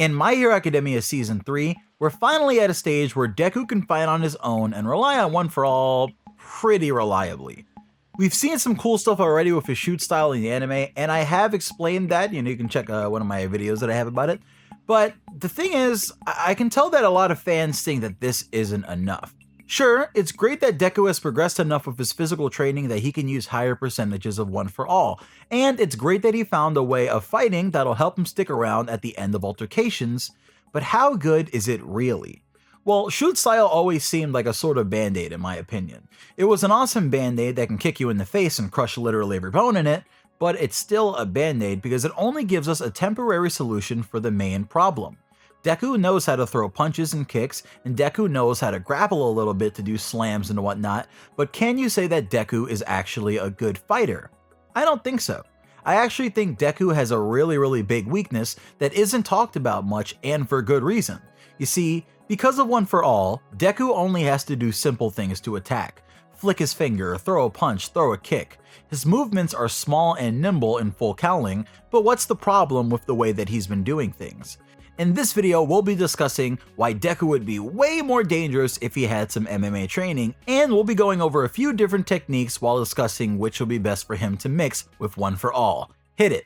In My Hero Academia Season 3, we're finally at a stage where Deku can fight on his own and rely on One For All pretty reliably. We've seen some cool stuff already with his shoot style in the anime, and I have explained that. You can check one of my videos that I have about it. But the thing is, I can tell that a lot of fans think that this isn't enough. Sure, it's great that Deku has progressed enough with his physical training that he can use higher percentages of One For All, and it's great that he found a way of fighting that'll help him stick around at the end of altercations, but how good is it really? Well, shoot style always seemed like a sort of band-aid in my opinion. It was an awesome band-aid that can kick you in the face and crush literally every bone in it, but it's still a band-aid because it only gives us a temporary solution for the main problem. Deku knows how to throw punches and kicks, and Deku knows how to grapple a little bit to do slams and whatnot, but can you say that Deku is actually a good fighter? I don't think so. I actually think Deku has a really big weakness that isn't talked about much, and for good reason. You see, because of One For All, Deku only has to do simple things to attack. Flick his finger, throw a punch, throw a kick. His movements are small and nimble in full cowling, but what's the problem with the way that he's been doing things? In this video, we'll be discussing why Deku would be way more dangerous if he had some MMA training, and we'll be going over a few different techniques while discussing which will be best for him to mix with One For All. Hit it!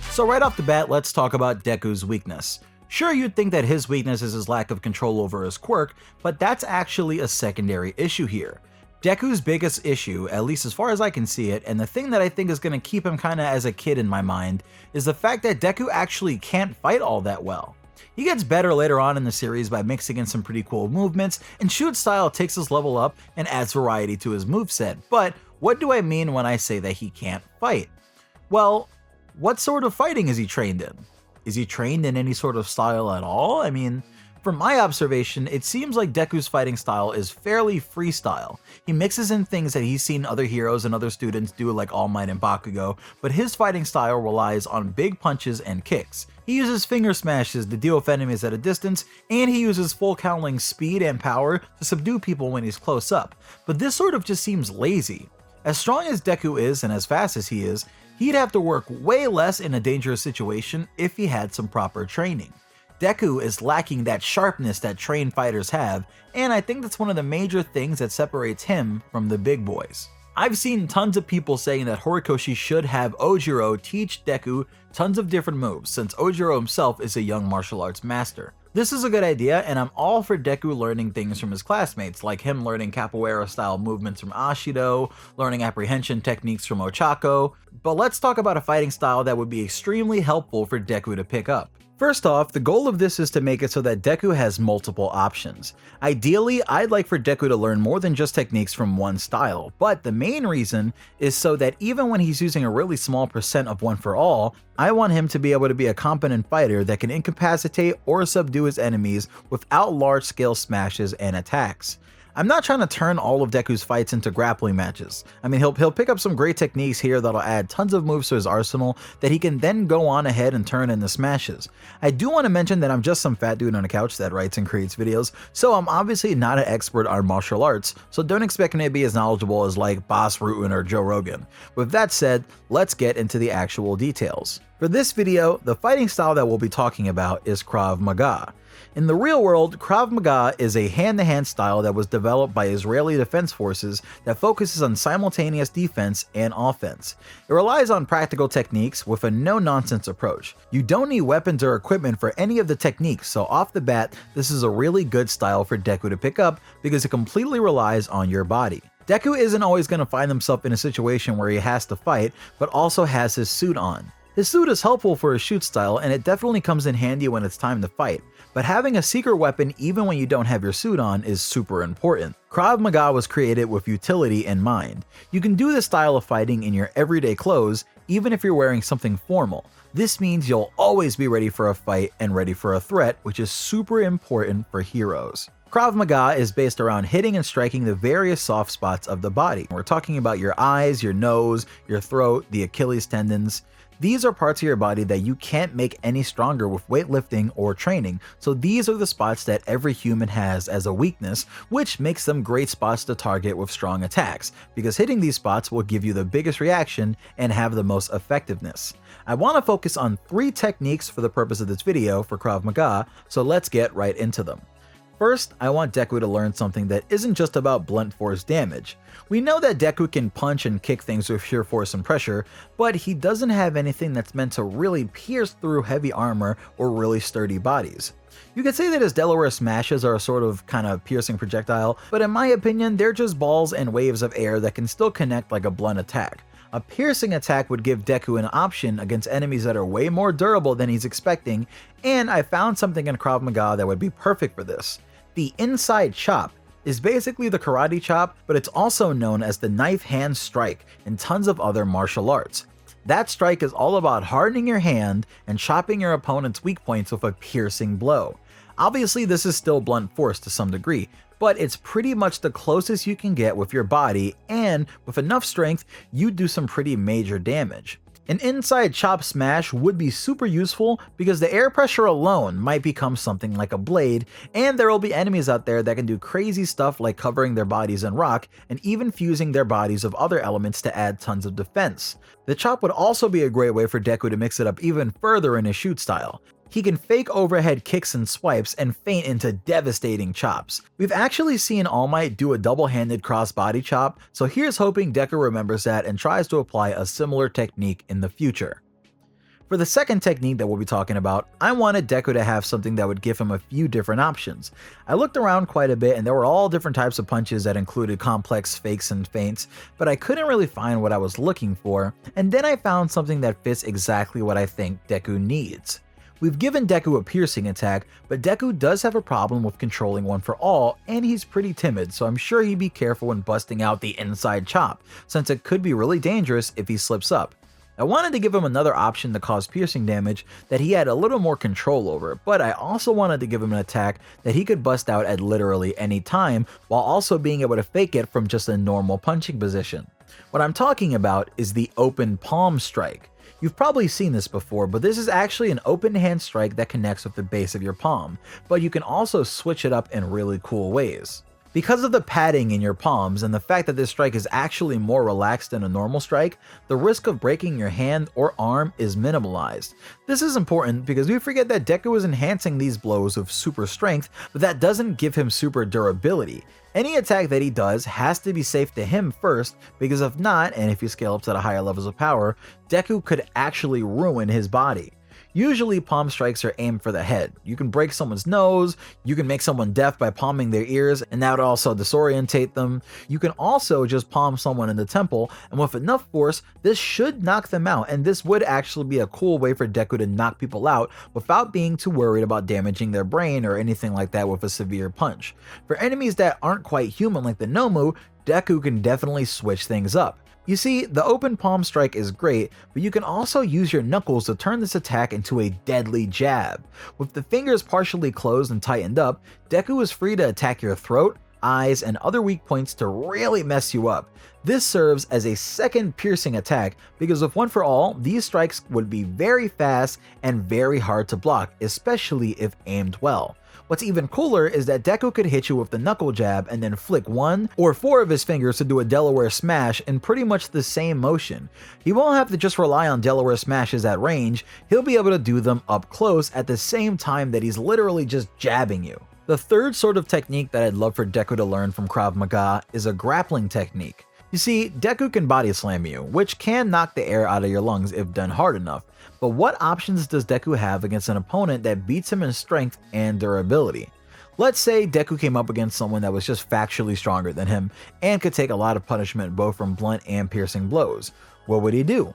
So right off the bat, let's talk about Deku's weakness. Sure, you'd think that his weakness is his lack of control over his quirk, but that's actually a secondary issue here. Deku's biggest issue, at least as far as I can see it, and the thing that I think is going to keep him kinda as a kid in my mind, is the fact that Deku actually can't fight all that well. He gets better later on in the series by mixing in some pretty cool movements, and shoot style takes his level up and adds variety to his moveset, but what do I mean when I say that he can't fight? Well, what sort of fighting is he trained in? Is he trained in any sort of style at all? I mean, from my observation, it seems like Deku's fighting style is fairly freestyle. He mixes in things that he's seen other heroes and other students do like All Might and Bakugo, but his fighting style relies on big punches and kicks. He uses finger smashes to deal with enemies at a distance, and he uses full cowling speed and power to subdue people when he's close up. But this sort of just seems lazy. As strong as Deku is and as fast as he is, he'd have to work way less in a dangerous situation if he had some proper training. Deku is lacking that sharpness that trained fighters have, and I think that's one of the major things that separates him from the big boys. I've seen tons of people saying that Horikoshi should have Ojiro teach Deku tons of different moves, since Ojiro himself is a young martial arts master. This is a good idea, and I'm all for Deku learning things from his classmates, like him learning capoeira-style movements from Ashido, learning apprehension techniques from Ochako, but let's talk about a fighting style that would be extremely helpful for Deku to pick up. First off, the goal of this is to make it so that Deku has multiple options. Ideally, I'd like for Deku to learn more than just techniques from one style, but the main reason is so that even when he's using a really small percent of One For All, I want him to be able to be a competent fighter that can incapacitate or subdue his enemies without large-scale smashes and attacks. I'm not trying to turn all of Deku's fights into grappling matches. I mean, he'll pick up some great techniques here that'll add tons of moves to his arsenal that he can then go on ahead and turn into smashes. I do want to mention that I'm just some fat dude on a couch that writes and creates videos, so I'm obviously not an expert on martial arts, so don't expect me to be as knowledgeable as like Boss Rutan or Joe Rogan. With that said, let's get into the actual details. For this video, the fighting style that we'll be talking about is Krav Maga. In the real world, Krav Maga is a hand-to-hand style that was developed by Israeli Defense Forces that focuses on simultaneous defense and offense. It relies on practical techniques with a no-nonsense approach. You don't need weapons or equipment for any of the techniques, so off the bat, this is a really good style for Deku to pick up because it completely relies on your body. Deku isn't always going to find himself in a situation where he has to fight, but also has his suit on. His suit is helpful for his shoot style, and it definitely comes in handy when it's time to fight, but having a secret weapon even when you don't have your suit on is super important. Krav Maga was created with utility in mind. You can do this style of fighting in your everyday clothes, even if you're wearing something formal. This means you'll always be ready for a fight and ready for a threat, which is super important for heroes. Krav Maga is based around hitting and striking the various soft spots of the body. We're talking about your eyes, your nose, your throat, the Achilles tendons. These are parts of your body that you can't make any stronger with weightlifting or training, so these are the spots that every human has as a weakness, which makes them great spots to target with strong attacks, because hitting these spots will give you the biggest reaction and have the most effectiveness. I want to focus on 3 techniques for the purpose of this video for Krav Maga, so let's get right into them. First, I want Deku to learn something that isn't just about blunt force damage. We know that Deku can punch and kick things with sheer force and pressure, but he doesn't have anything that's meant to really pierce through heavy armor or really sturdy bodies. You could say that his Delaware smashes are a sort of kind of piercing projectile, but in my opinion, they're just balls and waves of air that can still connect like a blunt attack. A piercing attack would give Deku an option against enemies that are way more durable than he's expecting, and I found something in Krav Maga that would be perfect for this. The inside chop is basically the karate chop, but it's also known as the knife hand strike in tons of other martial arts. That strike is all about hardening your hand and chopping your opponent's weak points with a piercing blow. Obviously, this is still blunt force to some degree, but it's pretty much the closest you can get with your body, and with enough strength, you do some pretty major damage. An inside chop smash would be super useful because the air pressure alone might become something like a blade, and there will be enemies out there that can do crazy stuff like covering their bodies in rock and even fusing their bodies with other elements to add tons of defense. The chop would also be a great way for Deku to mix it up even further in his shoot style. He can fake overhead kicks and swipes and feint into devastating chops. We've actually seen All Might do a double-handed cross-body chop, so here's hoping Deku remembers that and tries to apply a similar technique in the future. For the second technique that we'll be talking about, I wanted Deku to have something that would give him a few different options. I looked around quite a bit and there were all different types of punches that included complex fakes and feints, but I couldn't really find what I was looking for, and then I found something that fits exactly what I think Deku needs. We've given Deku a piercing attack, but Deku does have a problem with controlling one for all, and he's pretty timid, so I'm sure he'd be careful when busting out the inside chop, since it could be really dangerous if he slips up. I wanted to give him another option to cause piercing damage that he had a little more control over, but I also wanted to give him an attack that he could bust out at literally any time, while also being able to fake it from just a normal punching position. What I'm talking about is the open palm strike. You've probably seen this before, but this is actually an open hand strike that connects with the base of your palm, but you can also switch it up in really cool ways. Because of the padding in your palms and the fact that this strike is actually more relaxed than a normal strike, the risk of breaking your hand or arm is minimalized. This is important because we forget that Deku is enhancing these blows with super strength, but that doesn't give him super durability. Any attack that he does has to be safe to him first, because if not, and if you scale up to the higher levels of power, Deku could actually ruin his body. Usually palm strikes are aimed for the head. You can break someone's nose, you can make someone deaf by palming their ears, and that would also disorientate them. You can also just palm someone in the temple, and with enough force, this should knock them out, and this would actually be a cool way for Deku to knock people out without being too worried about damaging their brain or anything like that with a severe punch. For enemies that aren't quite human like the Nomu, Deku can definitely switch things up. You see, the open palm strike is great, but you can also use your knuckles to turn this attack into a deadly jab. With the fingers partially closed and tightened up, Deku is free to attack your throat, eyes, and other weak points to really mess you up. This serves as a second piercing attack because with one for all, these strikes would be very fast and very hard to block, especially if aimed well. What's even cooler is that Deku could hit you with the knuckle jab and then flick 1 or 4 of his fingers to do a Delaware smash in pretty much the same motion. He won't have to just rely on Delaware smashes at range, he'll be able to do them up close at the same time that he's literally just jabbing you. The third sort of technique that I'd love for Deku to learn from Krav Maga is a grappling technique. You see, Deku can body slam you, which can knock the air out of your lungs if done hard enough, but what options does Deku have against an opponent that beats him in strength and durability? Let's say Deku came up against someone that was just factually stronger than him and could take a lot of punishment both from blunt and piercing blows. What would he do?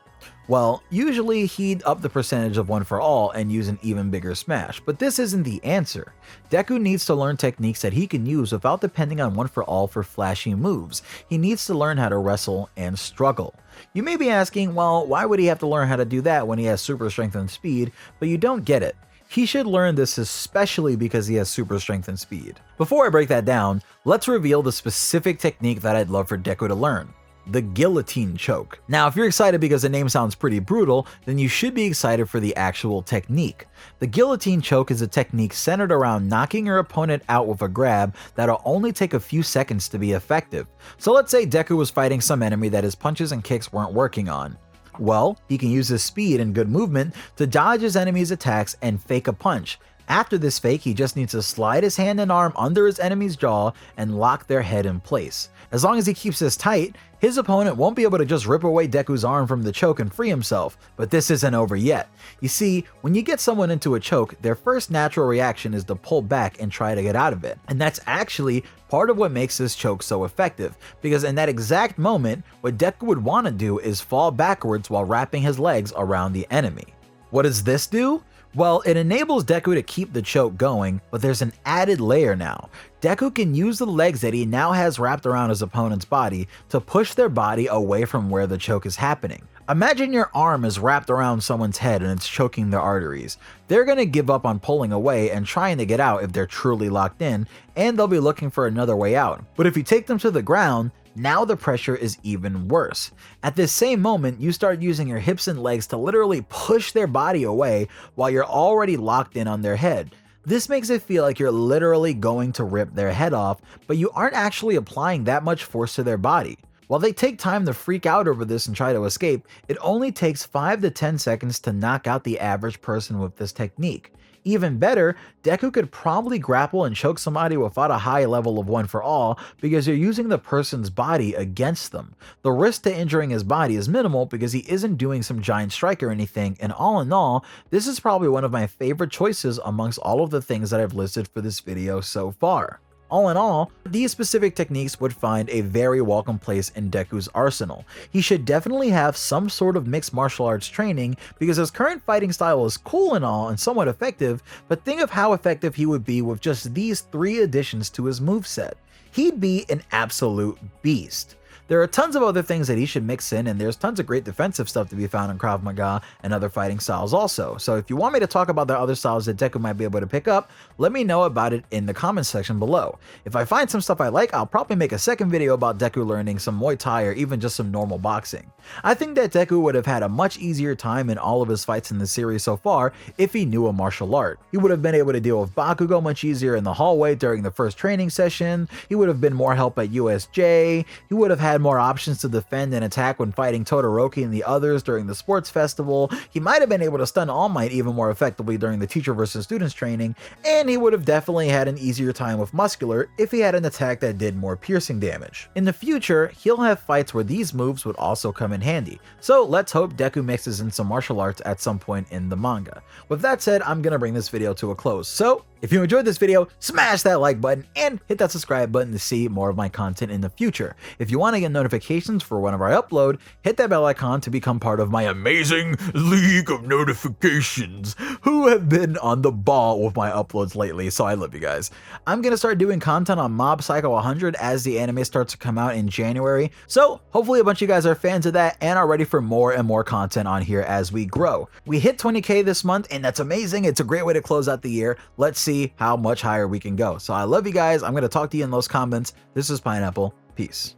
Well, usually he'd up the percentage of one for all and use an even bigger smash, but this isn't the answer. Deku needs to learn techniques that he can use without depending on one for all for flashy moves. He needs to learn how to wrestle and struggle. You may be asking, well, why would he have to learn how to do that when he has super strength and speed? But you don't get it. He should learn this especially because he has super strength and speed. Before I break that down, let's reveal the specific technique that I'd love for Deku to learn: the Guillotine Choke. Now, if you're excited because the name sounds pretty brutal, then you should be excited for the actual technique. The Guillotine Choke is a technique centered around knocking your opponent out with a grab that'll only take a few seconds to be effective. So let's say Deku was fighting some enemy that his punches and kicks weren't working on. Well, he can use his speed and good movement to dodge his enemy's attacks and fake a punch. After this fake, he just needs to slide his hand and arm under his enemy's jaw and lock their head in place. As long as he keeps this tight, his opponent won't be able to just rip away Deku's arm from the choke and free himself. But this isn't over yet. You see, when you get someone into a choke, their first natural reaction is to pull back and try to get out of it. And that's actually part of what makes this choke so effective, because in that exact moment, what Deku would want to do is fall backwards while wrapping his legs around the enemy. What does this do? Well, it enables Deku to keep the choke going, but there's an added layer now. Deku can use the legs that he now has wrapped around his opponent's body to push their body away from where the choke is happening. Imagine your arm is wrapped around someone's head and it's choking their arteries. They're going to give up on pulling away and trying to get out if they're truly locked in, and they'll be looking for another way out. But if you take them to the ground, now the pressure is even worse. At this same moment, you start using your hips and legs to literally push their body away while you're already locked in on their head. This makes it feel like you're literally going to rip their head off, but you aren't actually applying that much force to their body. While they take time to freak out over this and try to escape, it only takes 5 to 10 seconds to knock out the average person with this technique. Even better, Deku could probably grapple and choke somebody without a high level of one for all because you're using the person's body against them. The risk to injuring his body is minimal because he isn't doing some giant strike or anything, and all in all, this is probably one of my favorite choices amongst all of the things that I've listed for this video so far. All in all, these specific techniques would find a very welcome place in Deku's arsenal. He should definitely have some sort of mixed martial arts training because his current fighting style is cool and all and somewhat effective, but think of how effective he would be with just these 3 additions to his moveset. He'd be an absolute beast. There are tons of other things that he should mix in, and there's tons of great defensive stuff to be found in Krav Maga and other fighting styles also. So if you want me to talk about the other styles that Deku might be able to pick up, let me know about it in the comments section below. If I find some stuff I like, I'll probably make a second video about Deku learning some Muay Thai or even just some normal boxing. I think that Deku would have had a much easier time in all of his fights in the series so far if he knew a martial art. He would have been able to deal with Bakugo much easier in the hallway during the first training session, he would have been more help at USJ, he would have had more options to defend and attack when fighting Todoroki and the others during the sports festival, he might have been able to stun All Might even more effectively during the teacher versus students training, and he would have definitely had an easier time with Muscular if he had an attack that did more piercing damage. In the future, he'll have fights where these moves would also come in handy, so let's hope Deku mixes in some martial arts at some point in the manga. With that said, I'm gonna bring this video to a close, so if you enjoyed this video, smash that like button and hit that subscribe button to see more of my content in the future. If you want to get notifications for whenever I upload, hit that bell icon to become part of my amazing league of notifications who have been on the ball with my uploads lately, so I love you guys. I'm going to start doing content on Mob Psycho 100 as the anime starts to come out in January, so hopefully a bunch of you guys are fans of that and are ready for more and more content on here as we grow. We hit 20k this month and that's amazing. It's a great way to close out the year. Let's see how much higher we can go. So I love you guys. I'm going to talk to you in those comments. This is Pineapple. Peace.